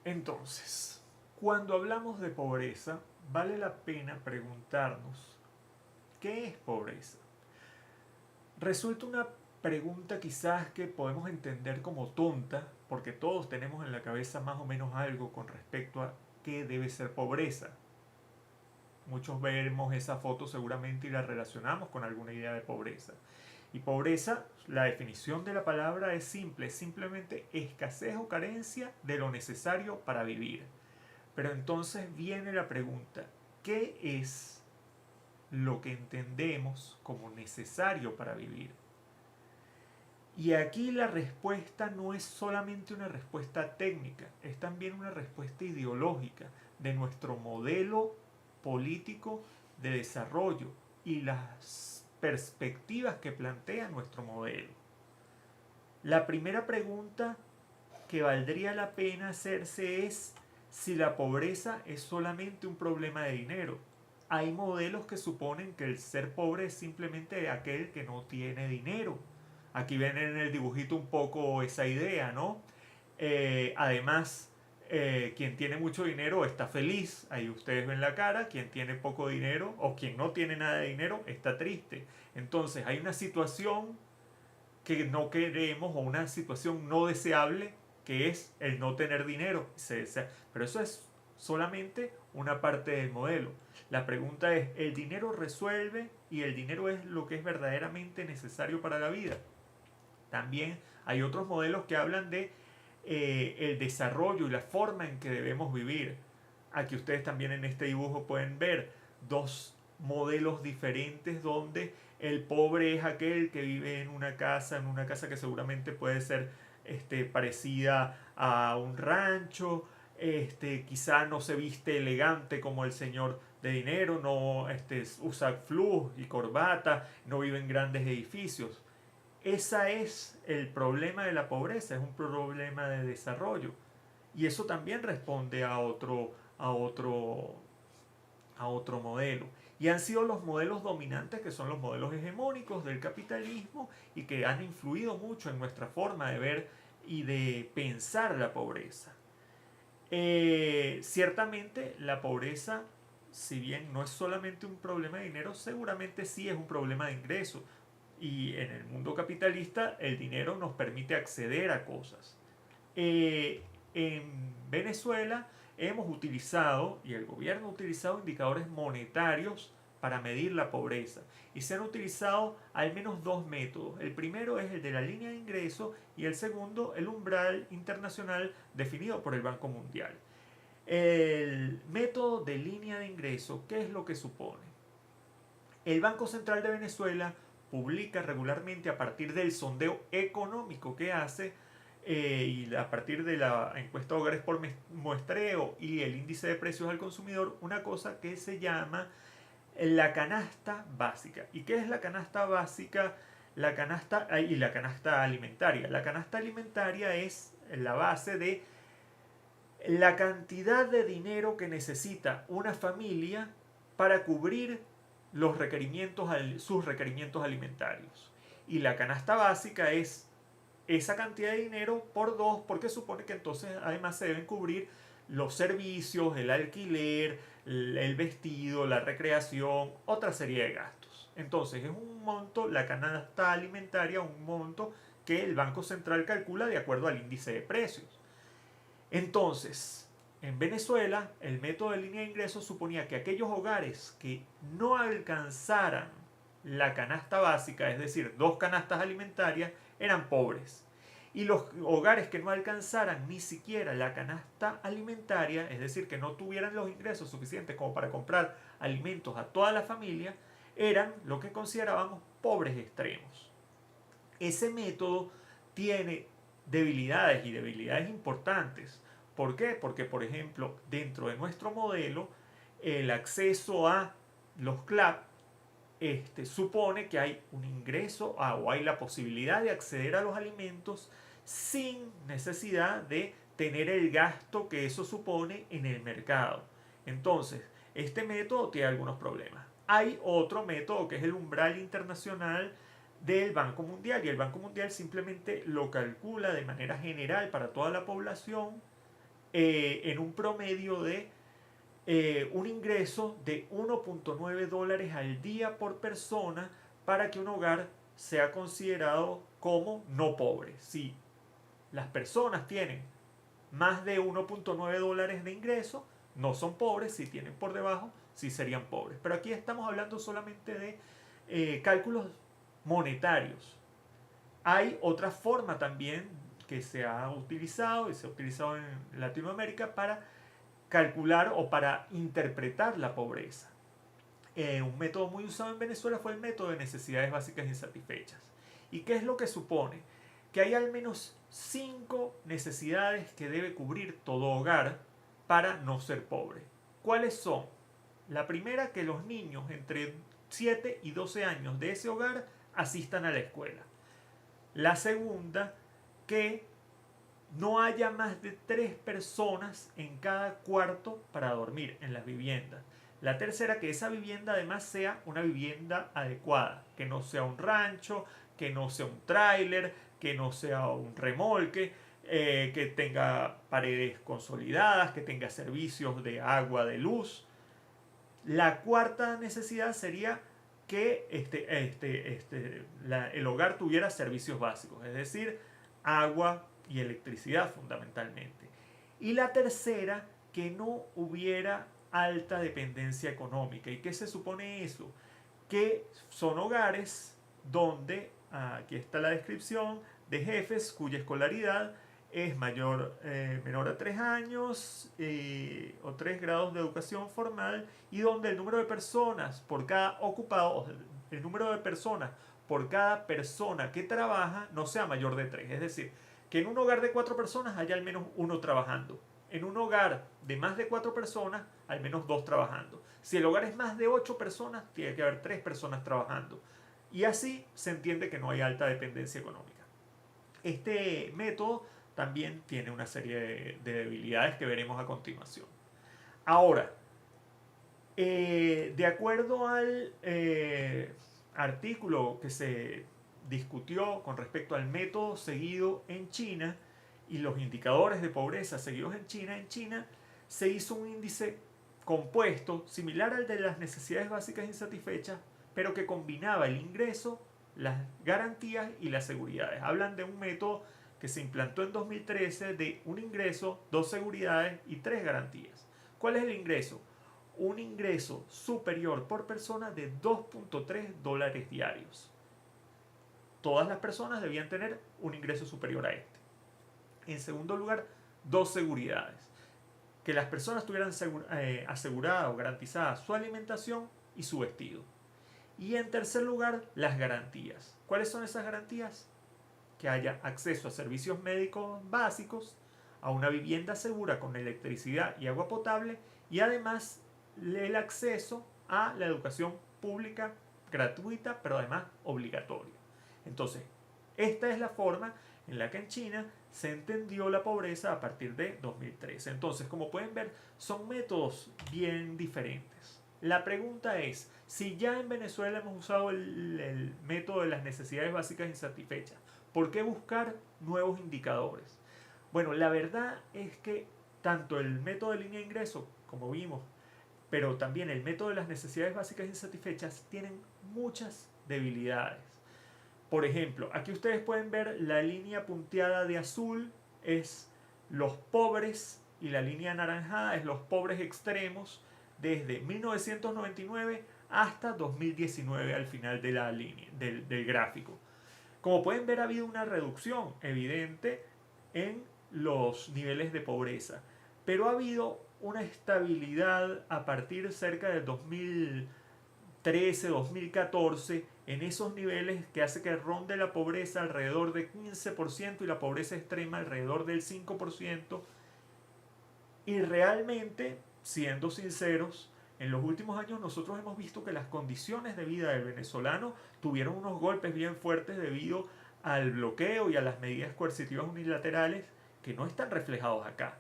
Entonces, cuando hablamos de pobreza, vale la pena preguntarnos, ¿qué es pobreza? Resulta una pregunta quizás que podemos entender como tonta, porque todos tenemos en la cabeza más o menos algo con respecto a qué debe ser pobreza. Muchos vemos esa foto seguramente y la relacionamos con alguna idea de pobreza. Y pobreza, la definición de la palabra es simple, es simplemente escasez o carencia de lo necesario para vivir. Pero entonces viene la pregunta, ¿qué es lo que entendemos como necesario para vivir? Y aquí la respuesta no es solamente una respuesta técnica, es también una respuesta ideológica de nuestro modelo político de desarrollo y las perspectivas que plantea nuestro modelo. La primera pregunta que valdría la pena hacerse es si la pobreza es solamente un problema de dinero. Hay modelos que suponen que el ser pobre es simplemente aquel que no tiene dinero. Aquí ven en el dibujito un poco esa idea, ¿no? Además, quien tiene mucho dinero está feliz, ahí ustedes ven la cara, quien tiene poco dinero o quien no tiene nada de dinero está triste. Entonces hay una situación que no queremos o una situación no deseable que es el no tener dinero. Pero eso es solamente una parte del modelo. La pregunta es, ¿el dinero resuelve y el dinero es lo que es verdaderamente necesario para la vida? También hay otros modelos que hablan de el desarrollo y la forma en que debemos vivir. Aquí ustedes también en este dibujo pueden ver dos modelos diferentes donde el pobre es aquel que vive en una casa que seguramente puede ser parecida a un rancho, quizá no se viste elegante como el señor de dinero, no usa flus y corbata, no vive en grandes edificios. Ese es el problema de la pobreza, es un problema de desarrollo. Y eso también responde a otro, a otro modelo. Y han sido los modelos dominantes que son los modelos hegemónicos del capitalismo y que han influido mucho en nuestra forma de ver y de pensar la pobreza. Ciertamente la pobreza, si bien no es solamente un problema de dinero, seguramente sí es un problema de ingreso. Y en el mundo capitalista el dinero nos permite acceder a cosas. En Venezuela hemos utilizado, y el gobierno ha utilizado indicadores monetarios para medir la pobreza. Y se han utilizado al menos dos métodos. El primero es el de la línea de ingreso y el segundo el umbral internacional definido por el Banco Mundial. El método de línea de ingreso, ¿qué es lo que supone? El Banco Central de Venezuela publica regularmente a partir del sondeo económico que hace y a partir de la encuesta de hogares por muestreo y el índice de precios al consumidor, una cosa que se llama la canasta básica. ¿Y qué es la canasta básica? La canasta y la canasta alimentaria. La canasta alimentaria es la base de la cantidad de dinero que necesita una familia para cubrir sus requerimientos alimentarios. Y la canasta básica es esa cantidad de dinero por dos, porque supone que entonces además se deben cubrir los servicios, el alquiler, el vestido, la recreación, otra serie de gastos. Entonces es un monto, la canasta alimentaria, un monto que el Banco Central calcula de acuerdo al índice de precios. Entonces, en Venezuela, el método de línea de ingresos suponía que aquellos hogares que no alcanzaran la canasta básica, es decir, dos canastas alimentarias, eran pobres. Y los hogares que no alcanzaran ni siquiera la canasta alimentaria, es decir, que no tuvieran los ingresos suficientes como para comprar alimentos a toda la familia, eran lo que considerábamos pobres extremos. Ese método tiene debilidades y debilidades importantes. ¿Por qué? Porque, por ejemplo, dentro de nuestro modelo, el acceso a los CLAP supone que hay un ingreso o hay la posibilidad de acceder a los alimentos sin necesidad de tener el gasto que eso supone en el mercado. Entonces, este método tiene algunos problemas. Hay otro método que es el umbral internacional del Banco Mundial y el Banco Mundial simplemente lo calcula de manera general para toda la población en un promedio de un ingreso de 1.9 dólares al día por persona para que un hogar sea considerado como no pobre. Si las personas tienen más de 1.9 dólares de ingreso, no son pobres. Si tienen por debajo, sí serían pobres. Pero aquí estamos hablando solamente de cálculos monetarios. Hay otra forma también que se ha utilizado y se ha utilizado en Latinoamérica para calcular o para interpretar la pobreza. Un método muy usado en Venezuela fue el método de necesidades básicas insatisfechas. ¿Y qué es lo que supone? Que hay al menos 5 necesidades que debe cubrir todo hogar para no ser pobre. ¿Cuáles son? La primera, que los niños entre 7 y 12 años de ese hogar asistan a la escuela. La segunda, que no haya más de 3 personas en cada cuarto para dormir en las viviendas. La tercera, que esa vivienda además sea una vivienda adecuada, que no sea un rancho, que no sea un tráiler, que no sea un remolque, que tenga paredes consolidadas, que tenga servicios de agua, de luz. La cuarta necesidad sería que el hogar tuviera servicios básicos, es decir, agua y electricidad fundamentalmente. Y la tercera, que no hubiera alta dependencia económica. ¿Y qué se supone eso? Que son hogares donde, aquí está la descripción, de jefes cuya escolaridad es menor a 3 años o 3 grados de educación formal, y donde el número de personas por cada ocupado, el número de personas por cada persona que trabaja no sea mayor de 3. Es decir, que en un hogar de 4 personas haya al menos uno trabajando. En un hogar de más de 4 personas, al menos 2 trabajando. Si el hogar es más de 8 personas, tiene que haber 3 personas trabajando. Y así se entiende que no hay alta dependencia económica. Este método también tiene una serie de debilidades que veremos a continuación. Ahora, de acuerdo al artículo que se discutió con respecto al método seguido en China y los indicadores de pobreza seguidos en China se hizo un índice compuesto similar al de las necesidades básicas insatisfechas, pero que combinaba el ingreso, las garantías y las seguridades. Hablan de un método que se implantó en 2013 de un ingreso, 2 seguridades y 3 garantías. ¿Cuál es el ingreso? Un ingreso superior por persona de 2.3 dólares diarios. Todas las personas debían tener un ingreso superior a este. En segundo lugar, 2 seguridades. Que las personas tuvieran asegurada o garantizada su alimentación y su vestido. Y en tercer lugar, las garantías. ¿Cuáles son esas garantías? Que haya acceso a servicios médicos básicos, a una vivienda segura con electricidad y agua potable, y además el acceso a la educación pública gratuita, pero además obligatoria. Entonces, esta es la forma en la que en China se entendió la pobreza a partir de 2013. Entonces, como pueden ver, son métodos bien diferentes. La pregunta es, si ya en Venezuela hemos usado el método de las necesidades básicas insatisfechas, ¿por qué buscar nuevos indicadores? Bueno, la verdad es que tanto el método de línea de ingreso, como vimos, pero también el método de las necesidades básicas insatisfechas tienen muchas debilidades. Por ejemplo, aquí ustedes pueden ver la línea punteada de azul es los pobres y la línea anaranjada es los pobres extremos desde 1999 hasta 2019 al final de la línea, del gráfico. Como pueden ver, ha habido una reducción evidente en los niveles de pobreza, pero ha habido una estabilidad a partir cerca del 2013-2014 en esos niveles que hace que ronde la pobreza alrededor de 15% y la pobreza extrema alrededor del 5%. Y realmente, siendo sinceros, en los últimos años nosotros hemos visto que las condiciones de vida del venezolano tuvieron unos golpes bien fuertes debido al bloqueo y a las medidas coercitivas unilaterales que no están reflejados acá.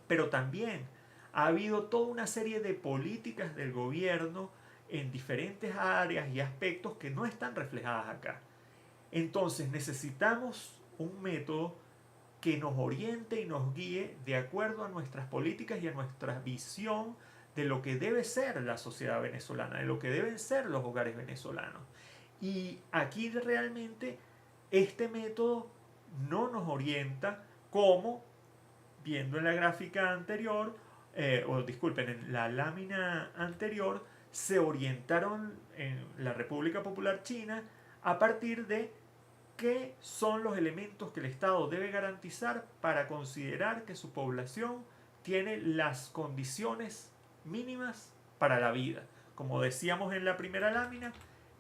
Pero también ha habido toda una serie de políticas del gobierno en diferentes áreas y aspectos que no están reflejadas acá. Entonces necesitamos un método que nos oriente y nos guíe de acuerdo a nuestras políticas y a nuestra visión de lo que debe ser la sociedad venezolana, de lo que deben ser los hogares venezolanos. Y aquí realmente este método no nos orienta como, viendo en la gráfica anterior, o disculpen, en la lámina anterior, se orientaron en la República Popular China a partir de qué son los elementos que el Estado debe garantizar para considerar que su población tiene las condiciones mínimas para la vida. Como decíamos en la primera lámina,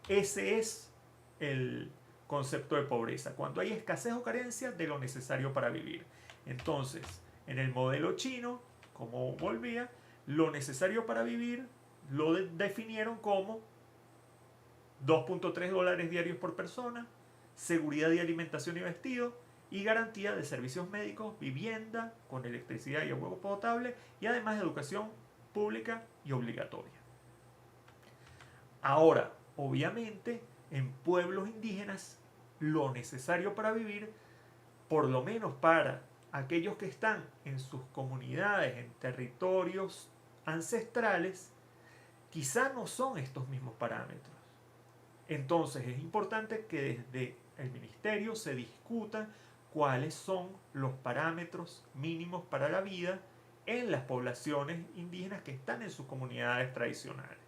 ese es el concepto de pobreza, cuando hay escasez o carencia de lo necesario para vivir. Entonces, en el modelo chino, como volvía, lo necesario para vivir lo definieron como 2.3 dólares diarios por persona, seguridad de alimentación y vestido, y garantía de servicios médicos, vivienda con electricidad y agua potable, y además educación pública y obligatoria. Ahora, obviamente, en pueblos indígenas, lo necesario para vivir, por lo menos para aquellos que están en sus comunidades, en territorios ancestrales, quizá no son estos mismos parámetros. Entonces es importante que desde el ministerio se discutan cuáles son los parámetros mínimos para la vida en las poblaciones indígenas que están en sus comunidades tradicionales.